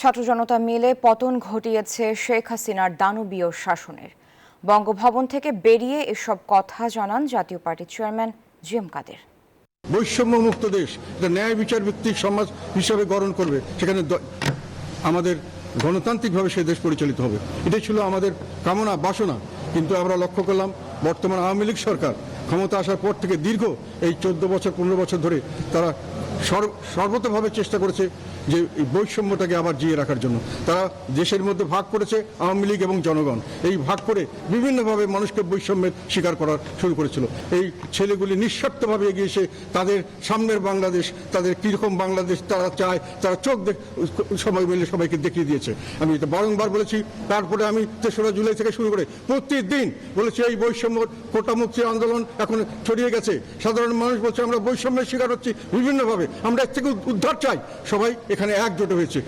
ছাত্র জনতা মিলে পতন ঘটিয়েছে শেখ হাসিনার দানবীয় শাসনের। বঙ্গভবন থেকে বেরিয়ে এসব কথা জানান জাতীয় পার্টির চেয়ারম্যান জি.এম. কাদের। বৈষম্য মুক্ত দেশ, এটা ন্যায় বিচার ভিত্তিক সমাজ হিসাবে গঠন করবে, সেখানে আমাদের গণতান্ত্রিকভাবে সেই দেশ পরিচালিত হবে, এটাই ছিল আমাদের কামনা বাসনা। কিন্তু আমরা লক্ষ্য করলাম বর্তমান আওয়ামী লীগ সরকার ক্ষমতা আসার পর থেকে দীর্ঘ এই 14 বছর 15 বছর ধরে তারা সর্বতভাবে চেষ্টা করেছে যে এই বৈষম্যটাকে আবার জিয়ে রাখার জন্য। তারা দেশের মধ্যে ভাগ করেছে আওয়ামী লীগ এবং জনগণ, এই ভাগ করে বিভিন্নভাবে মানুষকে বৈষম্যের শিকার করা শুরু করেছিল। এই ছেলেগুলি নিঃস্বার্থভাবে এগিয়ে এসে তাদের সামনের বাংলাদেশ, তাদের কীরকম বাংলাদেশ তারা চায়, তারা সবাই মিলে সবাইকে দেখিয়ে দিয়েছে। আমি এটা বারংবার বলেছি, তারপরে আমি 3রা জুলাই থেকে শুরু করে প্রতিদিন বলেছি এই বৈষম্য কোটা মুক্তির আন্দোলন এখন ছড়িয়ে গেছে। সাধারণ মানুষ বলছে আমরা বৈষম্যের শিকার হচ্ছি বিভিন্নভাবে, আমরা এর থেকে উদ্ধার চাই। সবাই এখানে একজোট হয়েছে।